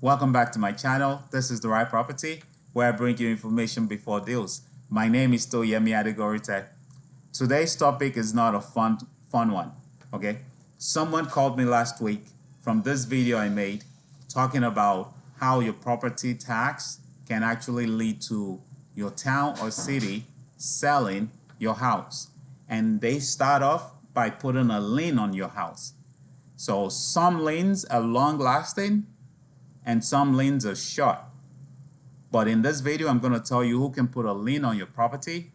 Welcome back to my channel. This is The Right Property, where I bring you information before deals. My name is still Yemiadegorite. Today's topic is not a fun one, okay? Someone called me last week from this video I made talking about how your property tax can actually lead to your town or city selling your house. And they start off by putting a lien on your house. So some liens are long lasting and some liens are short. But in this video, I'm going to tell you who can put a lien on your property.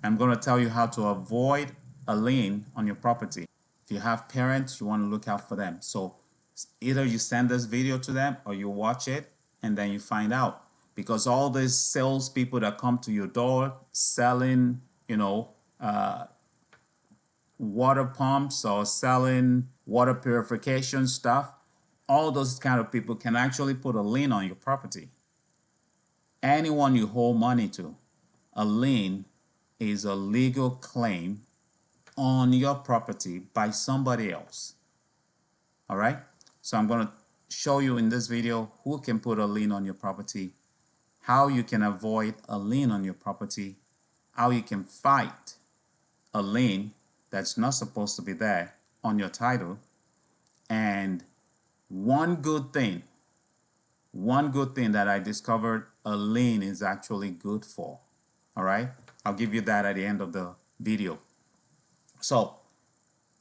I'm going to tell you how to avoid a lien on your property. If you have parents, you want to look out for them. So either you send this video to them or you watch it and then you find out. Because all these salespeople that come to your door selling, water pumps or selling water purification stuff, all those kind of people can actually put a lien on your property. Anyone you hold money to, a lien is a legal claim on your property by somebody else. All right? So I'm going to show you in this video who can put a lien on your property, how you can avoid a lien on your property, how you can fight a lien that's not supposed to be there on your title, and one good thing that I discovered a lien is actually good for. All right, I'll give you that at the end of the video. So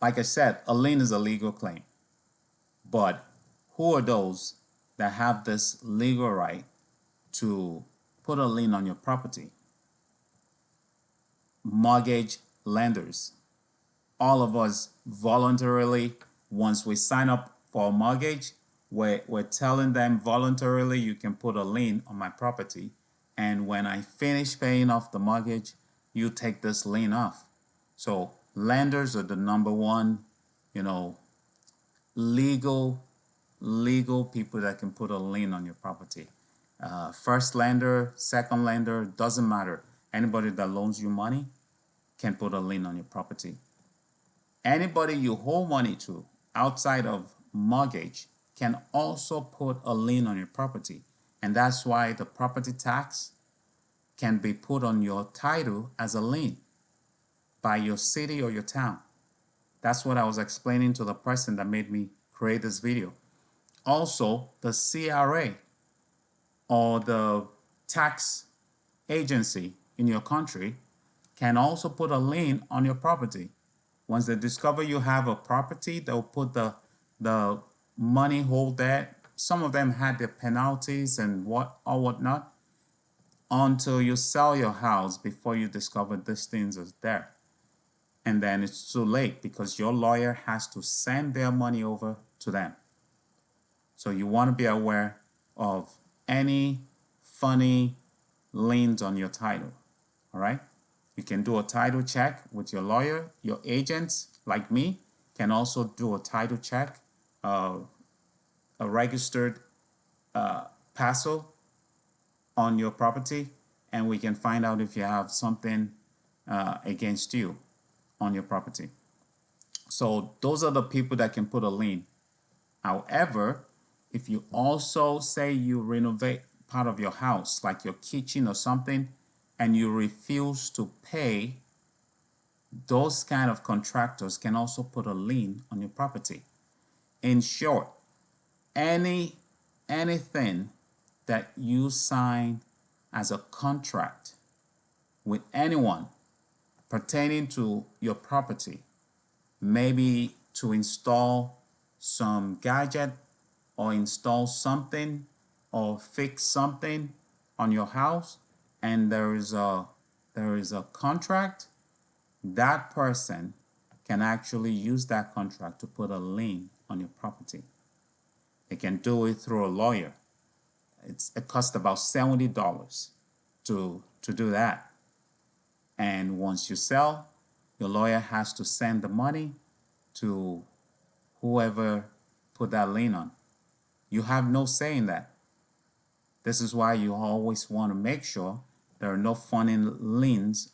like I said, a lien is a legal claim, but who are those that have this legal right to put a lien on your property? Mortgage lenders. All of us voluntarily, once we sign up for a mortgage, we're telling them voluntarily, you can put a lien on my property, and when I finish paying off the mortgage, you take this lien off. So lenders are the number one, legal people that can put a lien on your property. First lender, second lender, doesn't matter. Anybody that loans you money can put a lien on your property. Anybody you hold money to outside of mortgage can also put a lien on your property. And that's why the property tax can be put on your title as a lien by your city or your town. That's what I was explaining to the person that made me create this video. Also, the CRA or the tax agency in your country can also put a lien on your property. Once they discover you have a property, they'll put the money hold there. Some of them had their penalties and whatnot until you sell your house before you discover these things are there. And then it's too late because your lawyer has to send their money over to them. So you want to be aware of any funny liens on your title. All right? You can do a title check with your lawyer. Your agents, like me, can also do a title check, a registered parcel on your property, and we can find out if you have something against you on your property. So those are the people that can put a lien. However, if you also say you renovate part of your house, like your kitchen or something, and you refuse to pay, those kind of contractors can also put a lien on your property. In short, anything that you sign as a contract with anyone pertaining to your property, maybe to install some gadget or install something or fix something on your house, and there is a contract, that person can actually use that contract to put a lien on your property. They can do it through a lawyer. It costs about $70 to do that. And once you sell, your lawyer has to send the money to whoever put that lien on. You have no say in that. This is why you always want to make sure there are no funny liens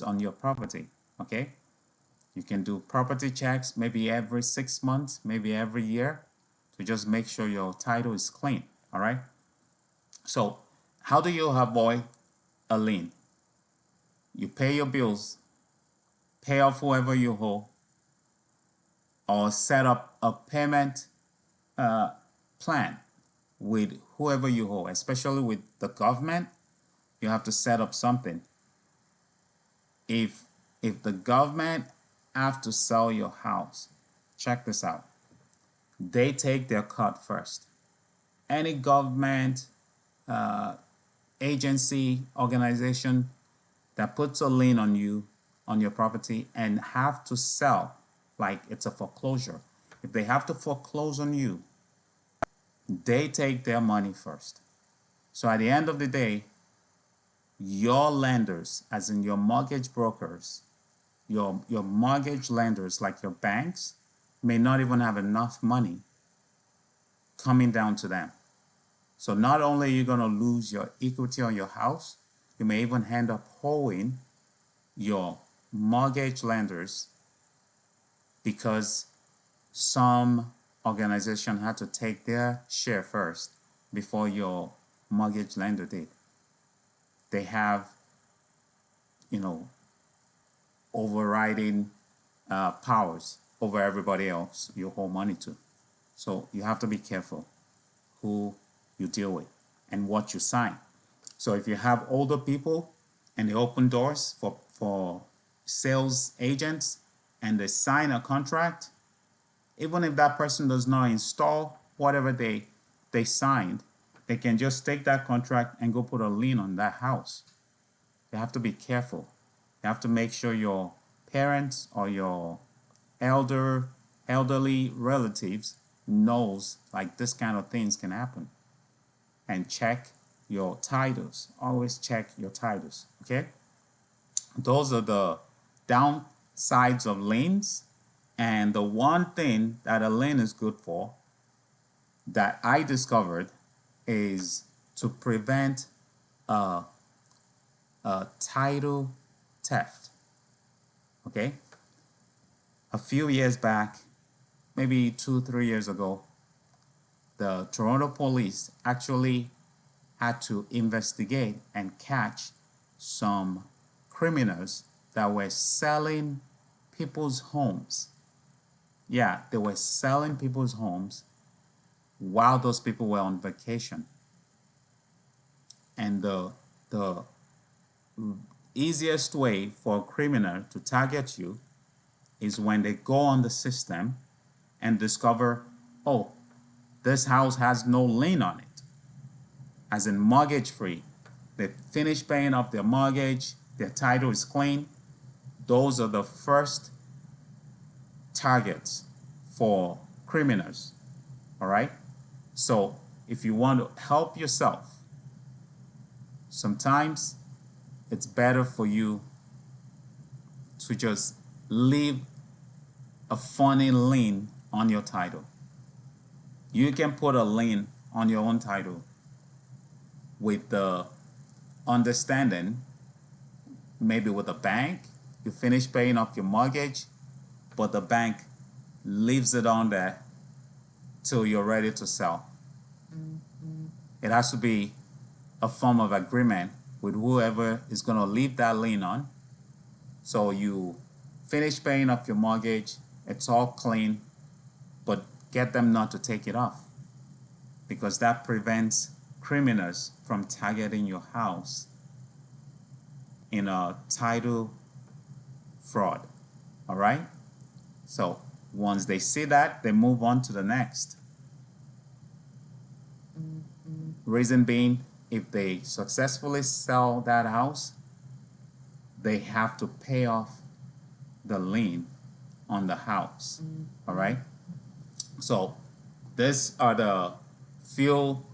on your property, okay? You can do property checks maybe every 6 months, maybe every year, to just make sure your title is clean. All right. So how do you avoid a lien? You pay your bills, pay off whoever you owe, or set up a payment plan with whoever you owe, especially with the government. You have to set up something. If the government have to sell your house, check this out. They take their cut first. Any government agency, organization that puts a lien on you, on your property, and have to sell, like it's a foreclosure. If they have to foreclose on you, they take their money first. So at the end of the day, your lenders, as in your mortgage brokers, your mortgage lenders like your banks, may not even have enough money coming down to them. So not only are you going to lose your equity on your house, you may even end up owing your mortgage lenders because some organization had to take their share first before your mortgage lender did. They have, overriding powers over everybody else you owe money to. So you have to be careful who you deal with and what you sign. So if you have older people and they open doors for sales agents and they sign a contract, even if that person does not install whatever they signed, they can just take that contract and go put a lien on that house. You have to be careful. You have to make sure your parents or your elderly relatives knows like this kind of things can happen. And check your titles. Always check your titles. Okay? Those are the downsides of liens. And the one thing that a lien is good for that I discovered is to prevent a title theft. Okay? A few years back, maybe 2-3 years ago, the Toronto police actually had to investigate and catch some criminals that were selling people's homes. Yeah, they were selling people's homes while those people were on vacation. And the easiest way for a criminal to target you is when they go on the system and discover, oh, this house has no lien on it, as in mortgage free. They finish paying off their mortgage, their title is clean. Those are the first targets for criminals. All right? So if you want to help yourself, sometimes it's better for you to just leave a funny lien on your title. You can put a lien on your own title with the understanding, maybe with a bank, you finish paying off your mortgage, but the bank leaves it on there till you're ready to sell. It has to be a form of agreement with whoever is going to leave that lien on. So you finish paying off your mortgage, it's all clean, but get them not to take it off, because that prevents criminals from targeting your house in a title fraud. All right? So once they see that, they move on to the next. Reason being, if they successfully sell that house, they have to pay off the lien on the house. All right? So these are the few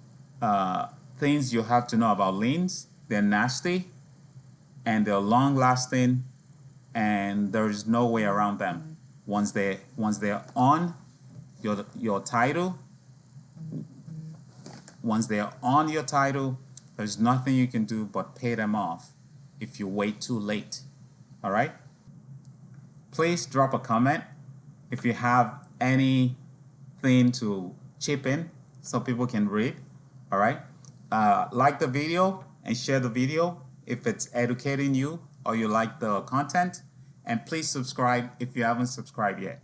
things you have to know about liens. They're nasty and they're long lasting, and there's no way around them. Once they're on your title, there's nothing you can do but pay them off if you wait too late. All right? Please drop a comment if you have anything to chip in so people can read. All right. Like the video and share the video if it's educating you or you like the content. And please subscribe if you haven't subscribed yet.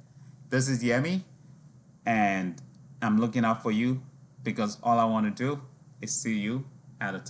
This is Yemi, and I'm looking out for you because all I want to do is see you at a time.